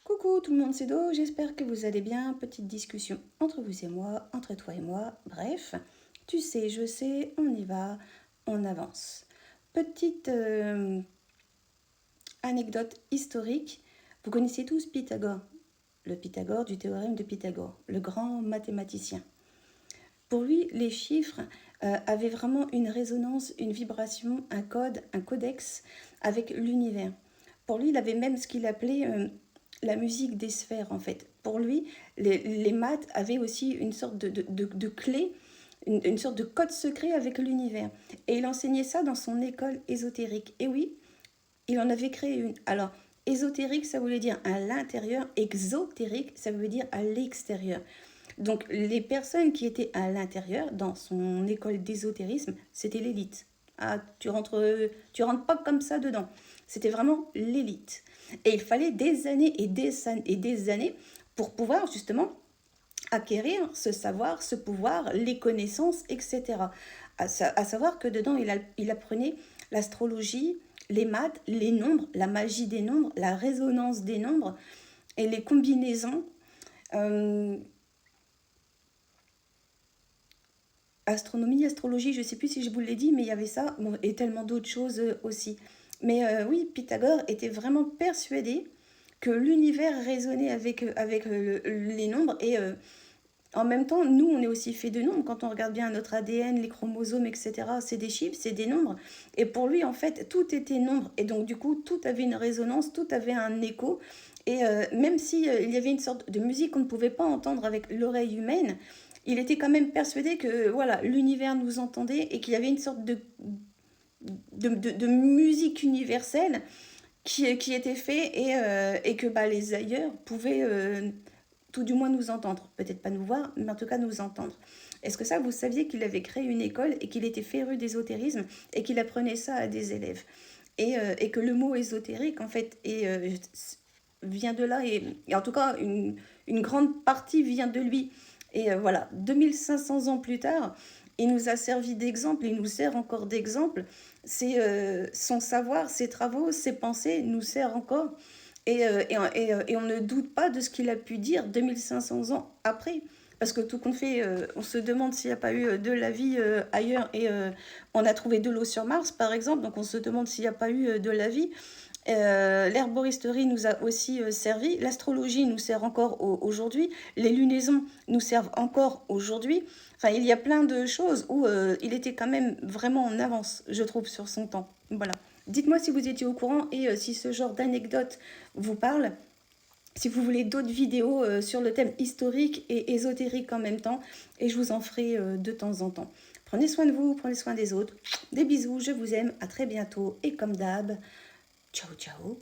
Coucou tout le monde, c'est Do, j'espère que vous allez bien. Petite discussion entre vous et moi, entre toi et moi, bref. Tu sais, je sais, on y va, on avance. Petite anecdote historique, vous connaissez tous Pythagore, le Pythagore du théorème de Pythagore, le grand mathématicien. Pour lui, les chiffres avaient vraiment une résonance, une vibration, un code, un codex avec l'univers. Pour lui, il avait même ce qu'il appelait la musique des sphères, en fait. Pour lui, les maths avaient aussi une sorte de clé, une sorte de code secret avec l'univers. Et il enseignait ça dans son école ésotérique. Et oui, il en avait créé une. Alors, ésotérique, ça voulait dire à l'intérieur, exotérique, ça veut dire à l'extérieur. Donc, les personnes qui étaient à l'intérieur, dans son école d'ésotérisme, c'était l'élite. Ah, tu rentres pas comme ça dedans. C'était vraiment l'élite. Et il fallait des années et des années pour pouvoir justement acquérir ce savoir, ce pouvoir, les connaissances, etc. À savoir que dedans, il apprenait l'astrologie, les maths, les nombres, la magie des nombres, la résonance des nombres et les combinaisons. Euh, Astronomie, astrologie, je ne sais plus si je vous l'ai dit, mais il y avait ça, bon, et tellement d'autres choses aussi. Mais oui, Pythagore était vraiment persuadé que l'univers résonnait avec les nombres, et en même temps, nous, on est aussi fait de nombres. Quand on regarde bien notre ADN, les chromosomes, etc., c'est des chiffres, c'est des nombres. Et pour lui, en fait, tout était nombre. Et donc, du coup, tout avait une résonance, tout avait un écho. Et même si il y avait une sorte de musique qu'on ne pouvait pas entendre avec l'oreille humaine, il était quand même persuadé que voilà, l'univers nous entendait et qu'il y avait une sorte de musique universelle qui était faite et que bah, les ailleurs pouvaient tout du moins nous entendre. Peut-être pas nous voir, mais en tout cas nous entendre. Est-ce que ça, vous saviez qu'il avait créé une école et qu'il était féru d'ésotérisme et qu'il apprenait ça à des élèves et que le mot ésotérique, en fait, vient de là et en tout cas, une grande partie vient de lui. Et voilà, 2500 ans plus tard, il nous a servi d'exemple, il nous sert encore d'exemple. C'est son savoir, ses travaux, ses pensées nous servent encore. Et on ne doute pas de ce qu'il a pu dire 2500 ans après. Parce que tout compte fait, on se demande s'il n'y a pas eu de la vie ailleurs. Et on a trouvé de l'eau sur Mars, par exemple. Donc on se demande s'il n'y a pas eu de la vie. L'herboristerie nous a aussi servi, l'astrologie nous sert encore aujourd'hui, les lunaisons nous servent encore aujourd'hui. Enfin, il y a plein de choses où il était quand même vraiment en avance, je trouve, sur son temps. Voilà. Dites-moi si vous étiez au courant et si ce genre d'anecdote vous parle. Si vous voulez d'autres vidéos sur le thème historique et ésotérique en même temps, et je vous en ferai de temps en temps. Prenez soin de vous, prenez soin des autres. Des bisous, je vous aime, à très bientôt et comme d'hab, ciao ciao.